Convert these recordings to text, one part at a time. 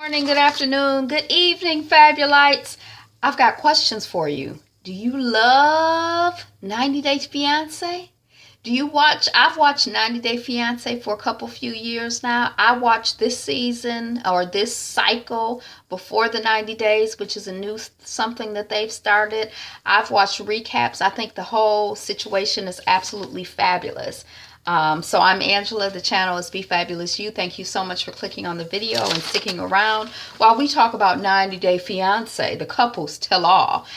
Morning, good afternoon, good evening, Fabulites. I've got questions for you. Do you love 90 Day Fiancé? Do you watch? I've watched 90 Day Fiancé for a few years now. I watched this season or this cycle before the 90 days, which is a new something that they've started. I've watched recaps. I think the whole situation is absolutely fabulous. So I'm Angela. The channel is Be Fabulous You. Thank you so much for clicking on the video and sticking around while we talk about 90 Day Fiancé, the couples tell all.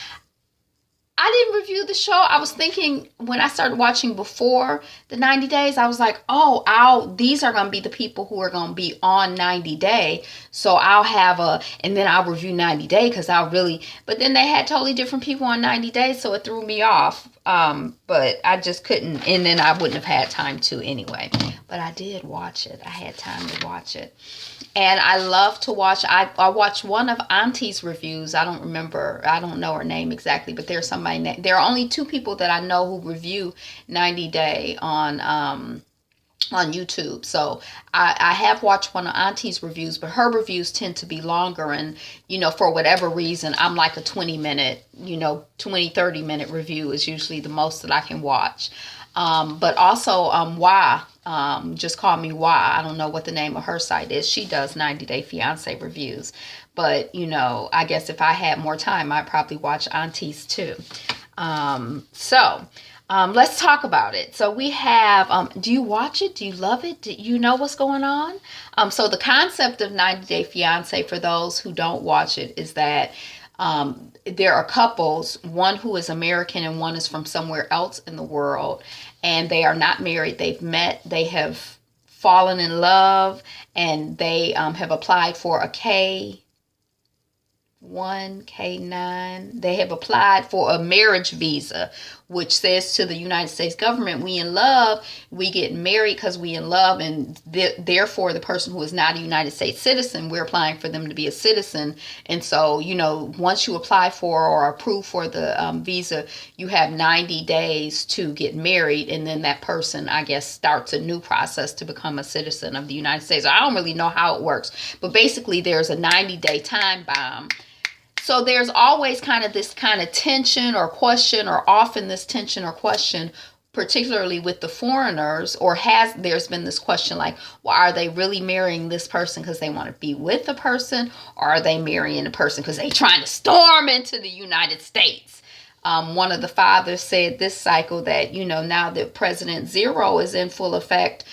I didn't review the show. I was thinking when I started watching before the 90 days, I was like, oh, these are going to be the people who are going to be on 90 Day. So I'll have and then I'll review 90 Day because but then they had totally different people on 90 Days. So it threw me off. But I just couldn't, and then I wouldn't have had time to anyway. But I did watch it. I had time to watch it. And I love to watch, I watched one of Auntie's reviews. I don't know her name exactly, but there's somebody, there are only two people that I know who review 90 Day on YouTube. So I have watched one of Auntie's reviews, but her reviews tend to be longer. And, for whatever reason, I'm like a 20-minute, 30-minute review is usually the most that I can watch. But also, just call me Y. I don't know what the name of her site is. She does 90 Day Fiancé reviews. But, I guess if I had more time, I'd probably watch Auntie's too. Let's talk about it. So we have, do you watch it? Do you love it? Do you know what's going on? So the concept of 90 Day Fiancé, for those who don't watch it, is that there are couples, one who is American and one is from somewhere else in the world, and they are not married. They've met, they have fallen in love, and they have applied for a K1, K9. They have applied for a marriage visa, which says to the United States government, we in love, we get married because we in love, and therefore the person who is not a United States citizen, we're applying for them to be a citizen. And so, once you apply for or approve for the visa, you have 90 days to get married, and then that person, I guess, starts a new process to become a citizen of the United States. I don't really know how it works, but basically there's a 90-day time bomb. So there's always this kind of tension or question, or often this tension or question, particularly with the foreigners, there's been this question like, well, are they really marrying this person because they want to be with the person, or are they marrying a person because they're trying to storm into the United States? One of the fathers said this cycle that, now that President Zero is in full effect,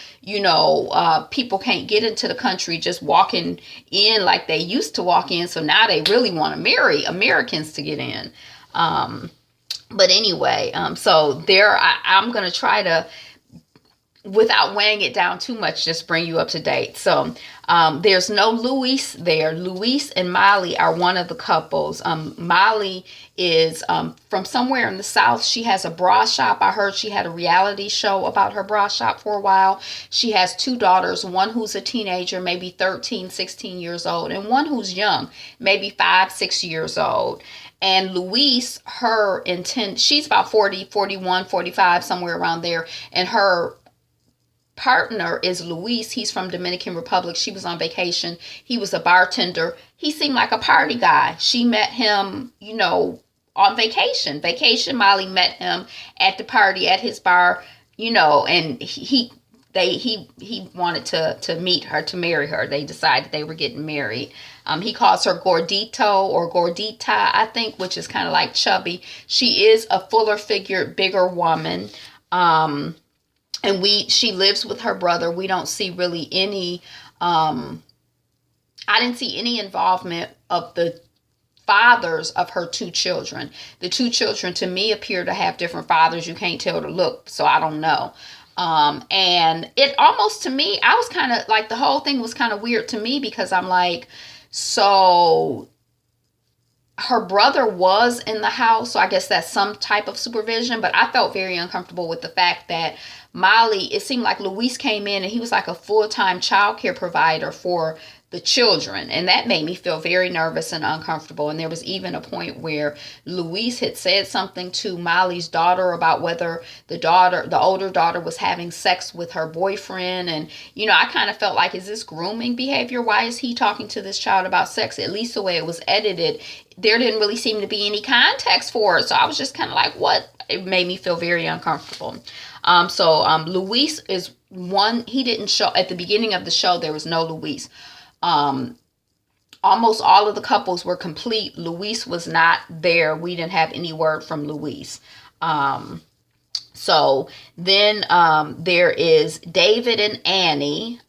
people can't get into the country just walking in like they used to walk in. So now they really want to marry Americans to get in. But anyway, so I'm going to try to, without weighing it down too much, just bring you up to date. So there's no Luis there. Luis and Molly are one of the couples. Molly is from somewhere in the South. She has a bra shop. I heard she had a reality show about her bra shop for a while. She has two daughters, one who's a teenager, maybe 13, 16 years old, and one who's young, maybe 5, 6 years old. And Luis, she's about 40, 41, 45, somewhere around there. And her partner is Luis. He's from Dominican Republic. She was on vacation. He was a bartender. He seemed like a party guy. She met him, on vacation. Molly met him at the party at his bar, and he wanted to meet her, to marry her. They decided they were getting married. He calls her Gordito or Gordita, I think, which is kind of like chubby. She is a fuller figured, bigger woman. And she lives with her brother. We don't see really any, I didn't see any involvement of the fathers of her two children. The two children, to me, appear to have different fathers. You can't tell the look, so I don't know. And it almost, to me, I was kind of like, the whole thing was kind of weird to me, because I'm like, so her brother was in the house, so I guess that's some type of supervision, but I felt very uncomfortable with the fact that Molly, it seemed like Luis came in and he was like a full-time child care provider for the children, and that made me feel very nervous and uncomfortable. And there was even a point where Luis had said something to Molly's daughter about whether the older daughter was having sex with her boyfriend. And I kind of felt like, is this grooming behavior? Why is he talking to this child about sex? At least the way it was edited, there didn't really seem to be any context for it. So I was just kind of like, what? It made me feel very uncomfortable. Luis is one. He didn't show at the beginning of the show. There was no Luis. Almost all of the couples were complete. Luis was not there. We didn't have any word from Luis. So then there is David and Annie.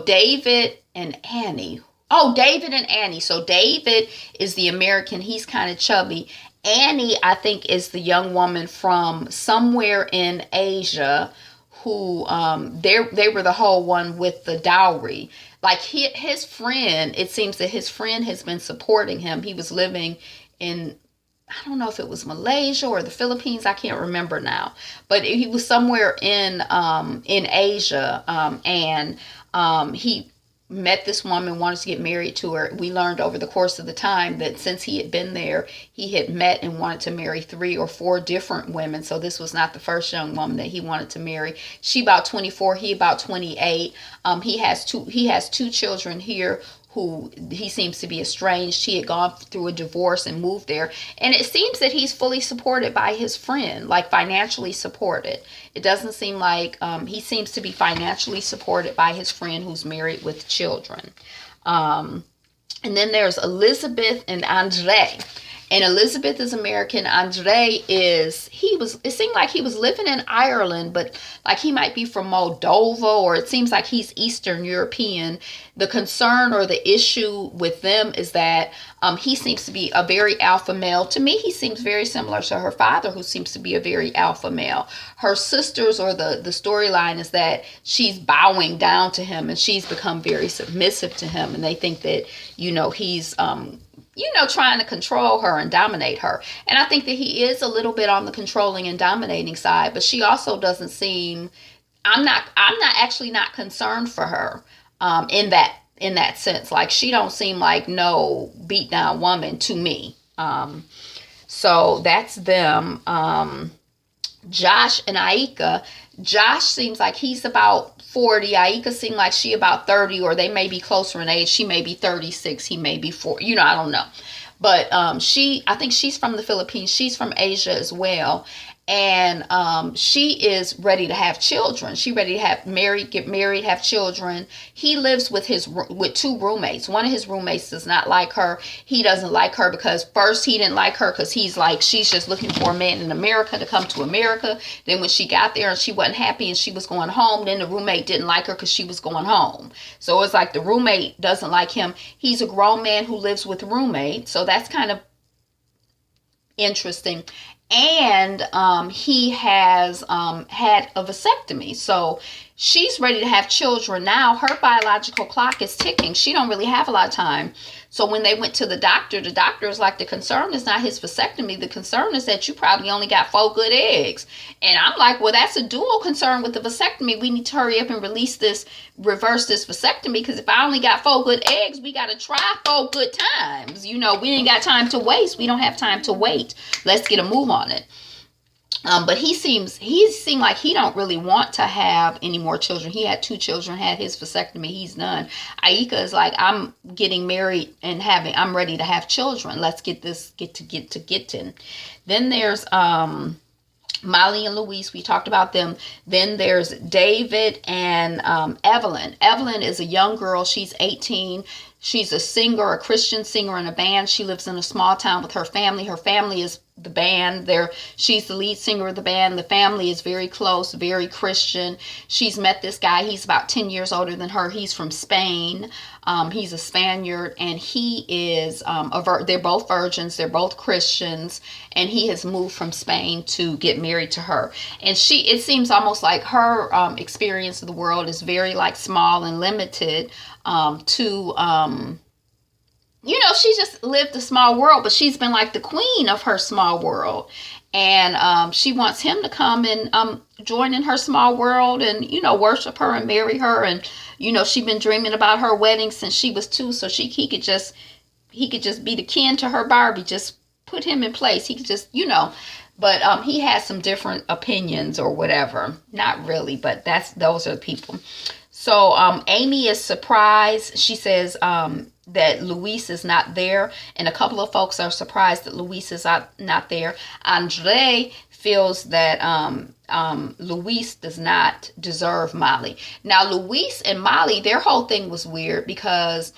David and Annie. Oh, David and Annie. So David is the American. He's kind of chubby. Annie, I think, is the young woman from somewhere in Asia who they were the whole one with the dowry. Like his friend, it seems that his friend has been supporting him. He was living in, I don't know if it was Malaysia or the Philippines. I can't remember now, but he was somewhere in Asia, and he met this woman, wanted to get married to her. We learned over the course of the time that since he had been there, he had met and wanted to marry 3 or 4 different women. So this was not the first young woman that he wanted to marry. She about 24, he about 28. He has two children here who he seems to be estranged. He had gone through a divorce and moved there. And it seems that he's fully supported by his friend, like financially supported. It doesn't seem like he seems to be financially supported by his friend who's married with children. And then there's Elizabeth and Andre. And Elizabeth is American. Andre it seemed like he was living in Ireland, but like he might be from Moldova, or it seems like he's Eastern European. The concern or the issue with them is that he seems to be a very alpha male. To me, he seems very similar to her father, who seems to be a very alpha male. Her sisters, or the storyline is that she's bowing down to him and she's become very submissive to him. And they think that, he's trying to control her and dominate her. And I think that he is a little bit on the controlling and dominating side, but she also doesn't seem, I'm actually not concerned for her in that sense. Like, she don't seem like no beat down woman to me. So that's them. Josh and Aika. Josh seems like he's about 40. Aika seems like she about 30, or they may be closer in age. She may be 36. He may be 40. I don't know. But I think she's from the Philippines. She's from Asia as well. And she is ready to have children. She ready to get married, have children. He lives with 2 roommates. One of his roommates does not like her. He doesn't like her because first he didn't like her because he's like, she's just looking for a man in America to come to America. Then when she got there and she wasn't happy and she was going home, then the roommate didn't like her because she was going home. So it's like the roommate doesn't like him. He's a grown man who lives with roommates. So that's kind of interesting. And he has had a vasectomy. So she's ready to have children now. Her biological clock is ticking. She don't really have a lot of time. So when they went to the doctor is like, the concern is not his vasectomy. The concern is that you probably only got 4 good eggs. And I'm like, well, that's a dual concern with the vasectomy. We need to hurry up and reverse this vasectomy, because if I only got 4 good eggs, we got to try 4 good times. We ain't got time to waste. We don't have time to wait. Let's get a move on it. But he seemed like he don't really want to have any more children. He had 2 children, had his vasectomy, he's done. Aika is like, I'm getting married and I'm ready to have children. Let's get to. Then there's Molly and Luis, we talked about them. Then there's David and Evelyn. Evelyn is a young girl. She's 18. She's a singer, a Christian singer in a band. She lives in a small town with her family. Her family is the band. She's the lead singer of the band. The family is very close, very Christian. She's met this guy. He's about 10 years older than her. He's from Spain. He's a Spaniard, and he is they're both virgins. They're both Christians, and he has moved from Spain to get married to her. And it seems almost like her experience of the world is very like small and limited to she just lived a small world, but she's been like the queen of her small world. And she wants him to come and join in her small world and, worship her and marry her. And, she's been dreaming about her wedding since she was 2. So he could just be the kin to her Barbie. Just put him in place. He could just, but he has some different opinions or whatever. Not really, but those are the people. So Amy is surprised. She says that Luis is not there, and a couple of folks are surprised that Luis is not there. Andre feels that Luis does not deserve Molly. Now, Luis and Molly, their whole thing was weird because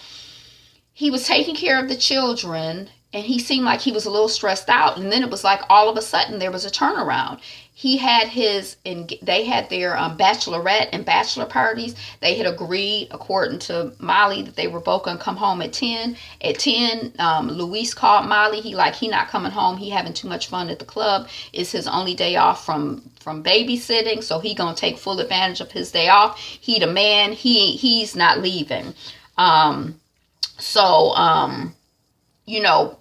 he was taking care of the children, and he seemed like he was a little stressed out. And then it was like all of a sudden there was a turnaround. They had their bachelorette and bachelor parties. They had agreed, according to Molly, that they were both going to come home at 10. At 10, Luis called Molly. He not coming home. He having too much fun at the club. It's his only day off from babysitting, so he going to take full advantage of his day off. He the man. He's not leaving.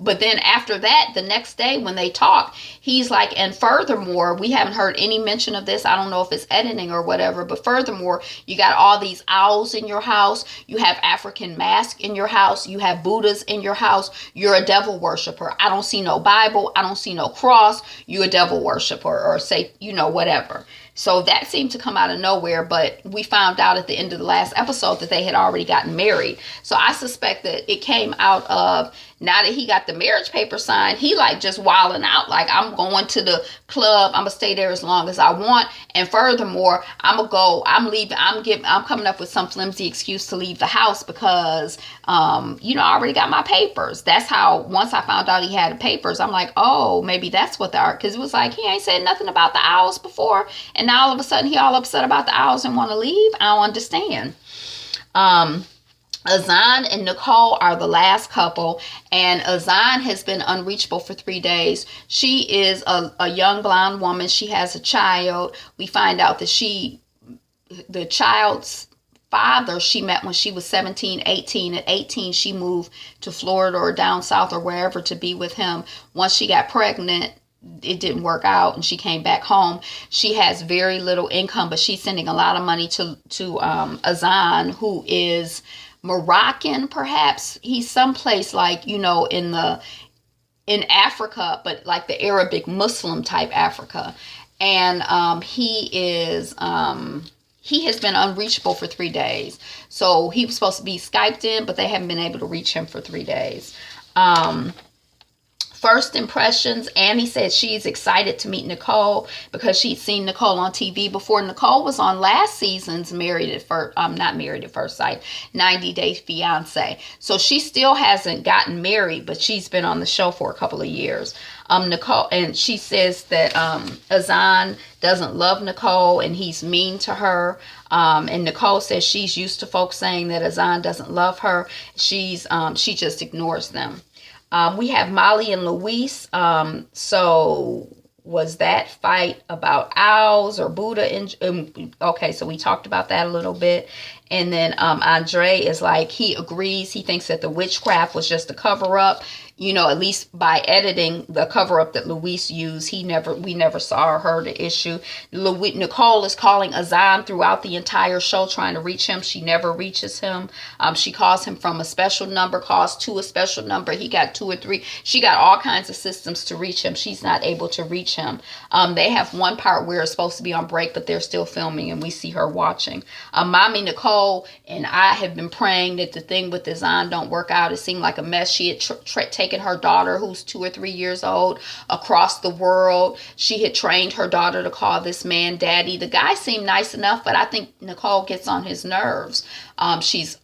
But then after that, the next day when they talk, he's like, and furthermore, we haven't heard any mention of this. I don't know if it's editing or whatever, but furthermore, you got all these owls in your house. You have African masks in your house. You have Buddhas in your house. You're a devil worshiper. I don't see no Bible. I don't see no cross. You're a devil worshiper, or say, whatever. So that seemed to come out of nowhere, but we found out at the end of the last episode that they had already gotten married. So I suspect that it came out of, now that he got the marriage paper signed, he like just wilding out, like, I'm going to the club, I'm gonna stay there as long as I want, and furthermore, I'm leaving, I'm coming up with some flimsy excuse to leave the house because I already got my papers. That's how, once I found out he had the papers, I'm like, oh, maybe that's what they are, because it was like, he ain't said nothing about the owls before, and now all of a sudden he all upset about the owls and want to leave. I don't understand. Azan and Nicole are the last couple, and Azan has been unreachable for 3 days. She is a young blonde woman. She has a child. We find out that the child's father she met when she was 17, 18. At 18, she moved to Florida or down south or wherever to be with him. Once she got pregnant, it didn't work out and she came back home. She has very little income, but she's sending a lot of money to Azan, who is Moroccan, perhaps. He's someplace like, in Africa, but like the Arabic Muslim type Africa. And he has been unreachable for 3 days. So he was supposed to be Skyped in, but they haven't been able to reach him for 3 days. First impressions, Annie said she's excited to meet Nicole because she'd seen Nicole on TV before. Nicole was on last season's not Married at First Sight, 90 Day Fiancé. So she still hasn't gotten married, but she's been on the show for a couple of years. Nicole, and she says that Azan doesn't love Nicole and he's mean to her. And Nicole says she's used to folks saying that Azan doesn't love her. She just ignores them. We have Molly and Luis. So was that fight about owls or Buddha? Okay, so we talked about that a little bit. And then Andre is like, he agrees. He thinks that the witchcraft was just a cover up. At least by editing the cover up that Luis used, we never saw or heard the issue. Nicole is calling Azan throughout the entire show, trying to reach him. She never reaches him. She calls him from a special number, calls to a special number. He got 2 or 3. She got all kinds of systems to reach him. She's not able to reach him. They have one part where it's supposed to be on break, but they're still filming, and we see her watching. Mommy Nicole and I have been praying that the thing with Azan don't work out. It seemed like a mess. She had taken her daughter, who's 2 or 3 years old, across the world. She had trained her daughter to call this man daddy. The guy seemed nice enough, but I think Nicole gets on his nerves. He's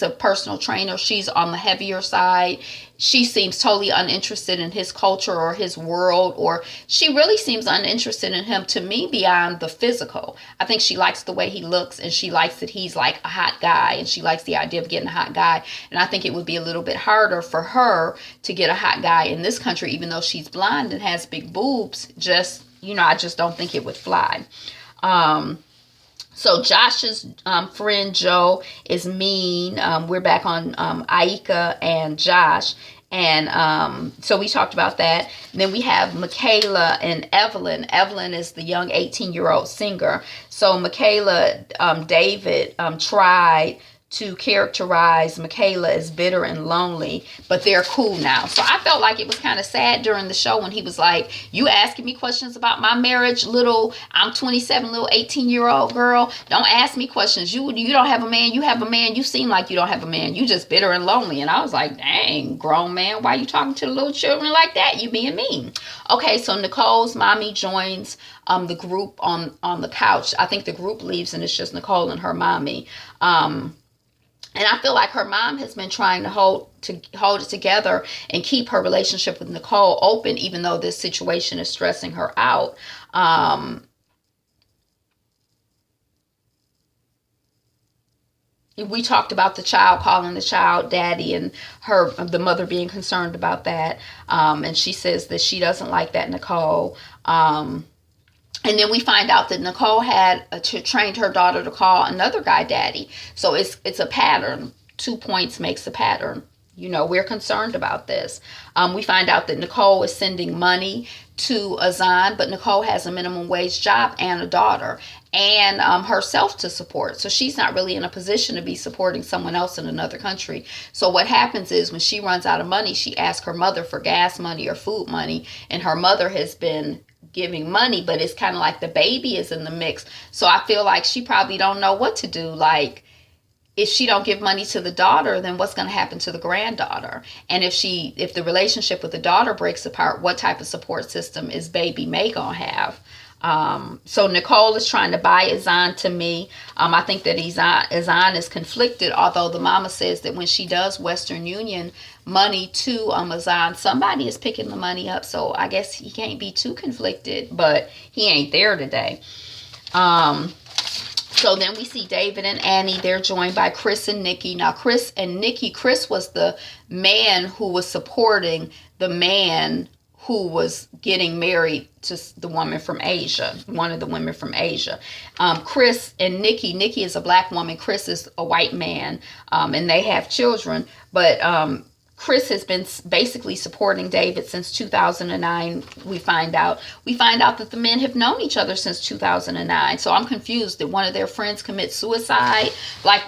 a personal trainer. She's on the heavier side. She seems totally uninterested in his culture or his world, or she really seems uninterested in him, to me, beyond the physical. I think she likes the way he looks, and she likes that he's like a hot guy, and she likes the idea of getting a hot guy. And I think it would be a little bit harder for her to get a hot guy in this country, even though she's blonde and has big boobs. I just don't think it would fly. So Josh's friend Joe is mean. We're back on Aika and Josh. And so we talked about that. And then we have Michaela and Evelyn. Evelyn is the young 18-year-old singer. So Michaela, David tried to characterize Michaela as bitter and lonely, but they're cool now. So I felt like it was kind of sad during the show when he was like, you asking me questions about my marriage, I'm 27, little 18-year-old girl. Don't ask me questions. You don't have a man. You have a man. You seem like you don't have a man. You just bitter and lonely. And I was like, dang, grown man, why you talking to the little children like that? You being mean. Okay, so Nicole's mommy joins the group on the couch. I think the group leaves and it's just Nicole and her mommy. And I feel like her mom has been trying to hold it together and keep her relationship with Nicole open, even though this situation is stressing her out. We talked about the child calling the child daddy and the mother being concerned about that. And she says that she doesn't like that, Nicole. And then we find out that Nicole had trained her daughter to call another guy daddy. So it's a pattern. 2 points makes a pattern. We're concerned about this. We find out that Nicole is sending money to Azan, but Nicole has a minimum wage job and a daughter and herself to support. So she's not really in a position to be supporting someone else in another country. So what happens is when she runs out of money, she asks her mother for gas money or food money, and her mother has been giving money, but it's kind of like the baby is in the mix. So I feel like she probably don't know what to do. Like, if she don't give money to the daughter, then what's going to happen to the granddaughter? And if the relationship with the daughter breaks apart, what type of support system is baby May gonna have? So Nicole is trying to buy Azan to me. I think that Azan is conflicted, although the mama says that when she does Western Union money to Azan, somebody is picking the money up. So I guess he can't be too conflicted, but he ain't there today. So then we see David and Annie. They're joined by Chris and Nikki. Now, Chris was the man who was supporting the man who was getting married to the woman from Asia, one of the women from Asia. Chris and Nikki is a black woman. Chris is a white man, and they have children. But Chris has been basically supporting David since 2009. We find out that the men have known each other since 2009. So I'm confused. Did one of their friends commit suicide? Like,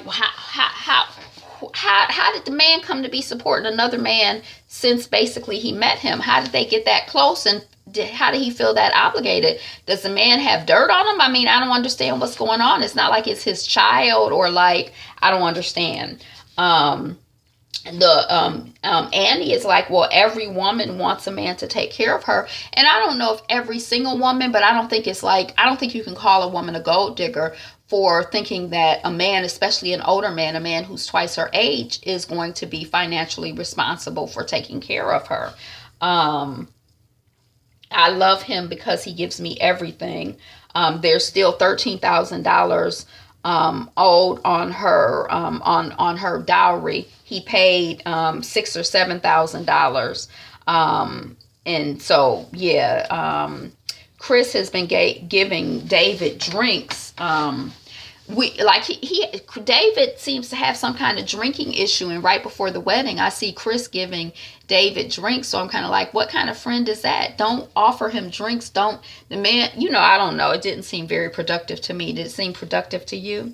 how did the man come to be supporting another man since basically he met him? How did they get that close, and how did he feel that obligated? Does the man have dirt on him? I mean, I don't understand what's going on. It's not like it's his child, or like, I don't understand. Annie is like, well, every woman wants a man to take care of her. And I don't know if every single woman, but I don't think you can call a woman a gold digger for thinking that a man, especially an older man, a man who's twice her age, is going to be financially responsible for taking care of her. I love him because he gives me everything. There's still $13,000 owed on her on her dowry. He paid $6,000 or $7,000, and so Chris has been giving David drinks. David seems to have some kind of drinking issue, and right before the wedding, I see Chris giving David drinks. So I'm kind of like, what kind of friend is that? Don't offer him drinks. The man, I don't know. It didn't seem very productive to me. Did it seem productive to you?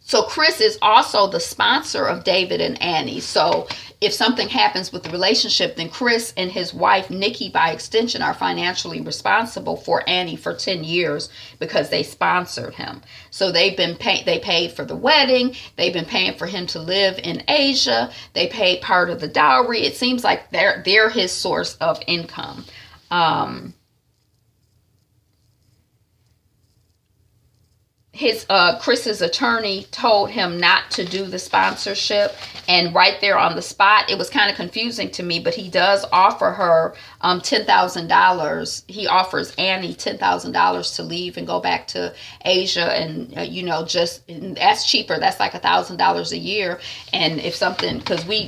So Chris is also the sponsor of David and Annie. So if something happens with the relationship, then Chris and his wife, Nikki, by extension, are financially responsible for Annie for 10 years because they sponsored him. So they paid for the wedding. They've been paying for him to live in Asia. They paid part of the dowry. It seems like they're his source of income. his Chris's attorney told him not to do the sponsorship, and right there on the spot, it was kind of confusing to me, but he does offer her $10,000. He offers Annie $10,000 to leave and go back to Asia, and and that's cheaper. That's like $1,000 a year. And if something, because we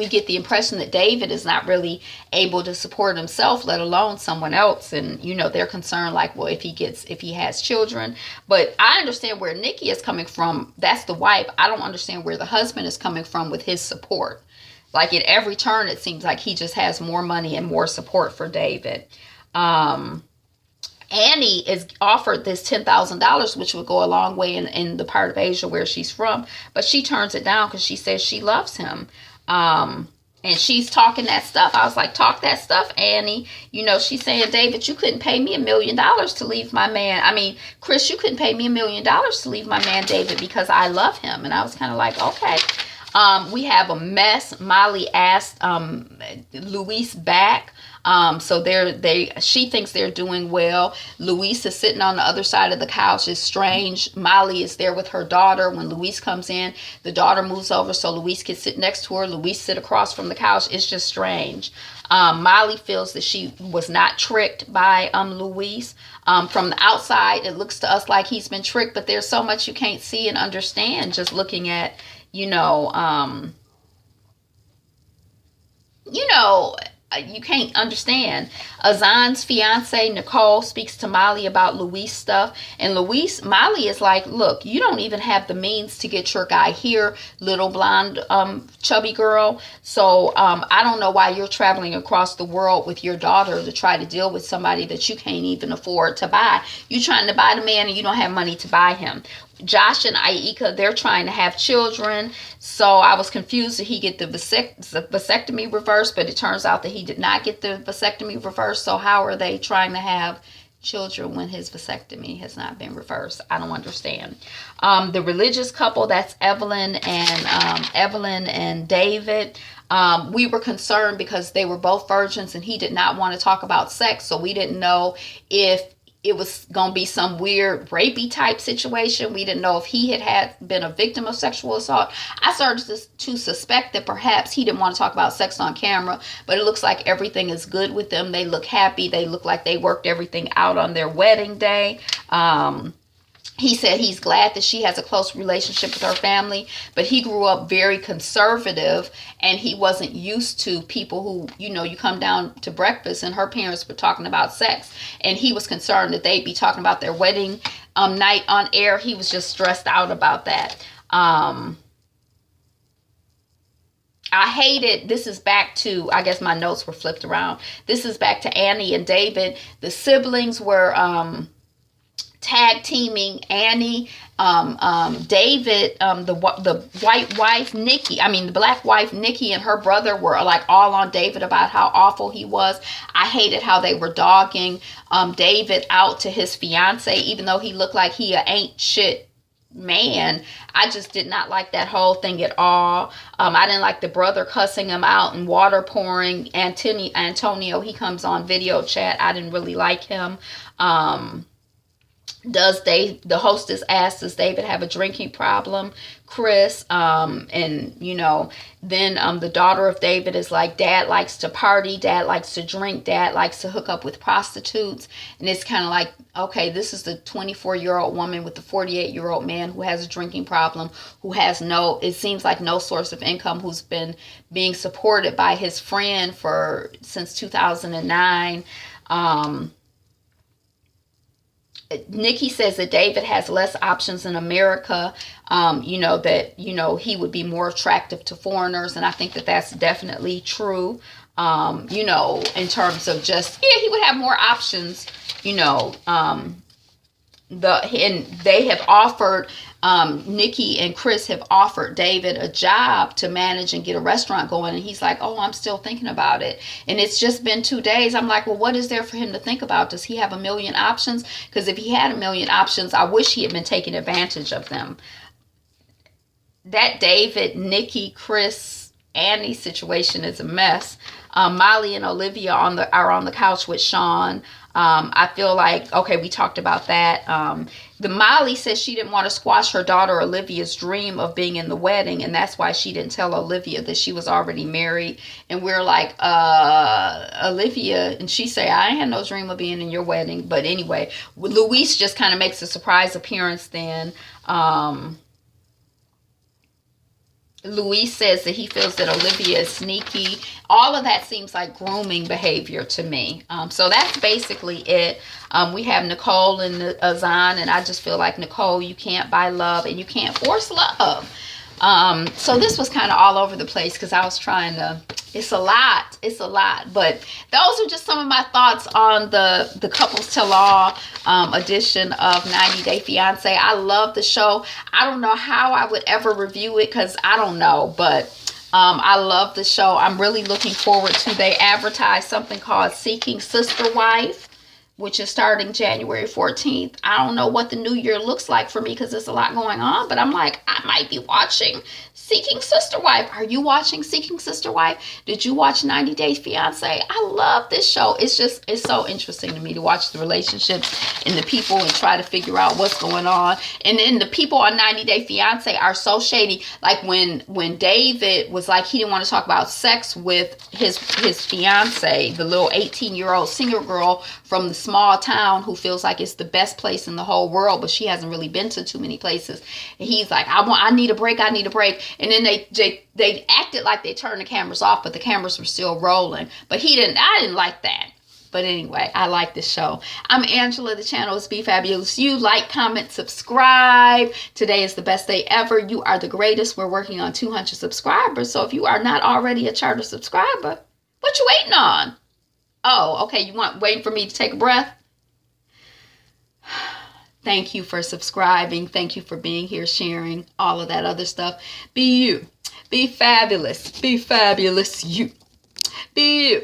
get the impression that David is not really able to support himself, let alone someone else, and they're concerned like, well, if he has children. But I understand where Nikki is coming from. That's the wife. I don't understand where the husband is coming from with his support. Like at every turn, it seems like he just has more money and more support for David. Annie is offered this $10,000, which would go a long way in the part of Asia where she's from, but she turns it down because she says she loves him. And she's talking that stuff. I was like, talk that stuff, Annie. She's saying, David, you couldn't pay me $1 million to leave my man. I mean, Chris, you couldn't pay me $1 million to leave my man, David, because I love him. And I was kind of like, okay. We have a mess. Molly asked Luis back. So she thinks they're doing well. Luis is sitting on the other side of the couch. It's strange. Molly is there with her daughter. When Luis comes in, the daughter moves over so Luis can sit next to her. Luis sit across from the couch. It's just strange. Molly feels that she was not tricked by Luis. From the outside, it looks to us like he's been tricked, but there's so much you can't see and understand just looking at, you can't understand. Azan's fiance, Nicole, speaks to Molly about Luis stuff. And Molly is like, look, you don't even have the means to get your guy here, little blonde, chubby girl. So I don't know why you're traveling across the world with your daughter to try to deal with somebody that you can't even afford to buy. You're trying to buy the man and you don't have money to buy him. Josh and Aika, they're trying to have children. So I was confused. Did he get the vasectomy reversed? But it turns out that he did not get the vasectomy reversed. So how are they trying to have children when his vasectomy has not been reversed? I don't understand. The religious couple, that's Evelyn and David. We were concerned because they were both virgins and he did not want to talk about sex. So we didn't know if it was going to be some weird rapey type situation. We didn't know if he had been a victim of sexual assault. I started to suspect that perhaps he didn't want to talk about sex on camera, but it looks like everything is good with them. They look happy. They look like they worked everything out on their wedding day. He said he's glad that she has a close relationship with her family, but he grew up very conservative and he wasn't used to people who, you come down to breakfast and her parents were talking about sex, and he was concerned that they'd be talking about their wedding night on air. He was just stressed out about that. I hated, this is back to, I guess my notes were flipped around. This is back to Annie and David. The siblings were tag teaming Annie, David, the white wife Nikki, the black wife Nikki, and her brother were like all on David about how awful he was. I hated how they were dogging David out to his fiance, even though he looked like he ain't shit man. I just did not like that whole thing at all. I didn't like the brother cussing him out and water pouring. Antonio, he comes on video chat. I didn't really like him. The hostess asked, does David have a drinking problem, Chris? Then the daughter of David is like, Dad likes to party, Dad likes to drink, Dad likes to hook up with prostitutes. And it's kind of like, okay, this is the 24-year-old woman with the 48-year-old man who has a drinking problem, who has it seems like no source of income, who's been being supported by his friend since 2009. Nikki says that David has less options in America, he would be more attractive to foreigners. And I think that that's definitely true, in terms of just, he would have more options, and they have offered, Nikki and Chris have offered David a job to manage and get a restaurant going. And he's like, oh, I'm still thinking about it. And it's just been 2 days. I'm like, well, what is there for him to think about? Does he have a million options? Because if he had a million options, I wish he had been taking advantage of them. That David, Nikki, Chris, Annie situation is a mess. Molly and Olivia are on the couch with Sean. I feel like, okay, we talked about that. The Molly says she didn't want to squash her daughter Olivia's dream of being in the wedding, and that's why she didn't tell Olivia that she was already married. And we're like, Olivia, and she say, I ain't had no dream of being in your wedding. But anyway, Luis just kind of makes a surprise appearance then. Luis says that he feels that Olivia is sneaky. All of that seems like grooming behavior to me. So that's basically it. We have Nicole and Azan, and I just feel like, Nicole, you can't buy love and you can't force love. So this was kind of all over the place because I was trying to, it's a lot, but those are just some of my thoughts on the Couples Tell All edition of 90 Day Fiancé. I love the show. I don't know how I would ever review it because I don't know, but I love the show. I'm really looking forward to, they advertise something called Seeking Sister Wife, which is starting January 14th. I don't know what the new year looks like for me because there's a lot going on, but I'm like, I might be watching Seeking Sister Wife. Are you watching Seeking Sister Wife? Did you watch 90 Days Fiancé? I love this show. It's so interesting to me to watch the relationships and the people and try to figure out what's going on. And then the people on 90 Day Fiancé are so shady. Like when David was like, he didn't want to talk about sex with his fiance, the little 18-year-old singer girl from the small town who feels like it's the best place in the whole world, but she hasn't really been to too many places. And he's like, I need a break. And then they acted like they turned the cameras off, but the cameras were still rolling. But I didn't like that. But anyway, I like this show. I'm Angela. The channel is Be Fabulous You. Like, comment, subscribe. Today is the best day ever. You are the greatest. We're working on 200 subscribers. So if you are not already a charter subscriber, what you waiting on? Oh, okay. You waiting for me to take a breath? Thank you for subscribing. Thank you for being here, sharing, all of that other stuff. Be you. Be fabulous. Be fabulous you. Be you.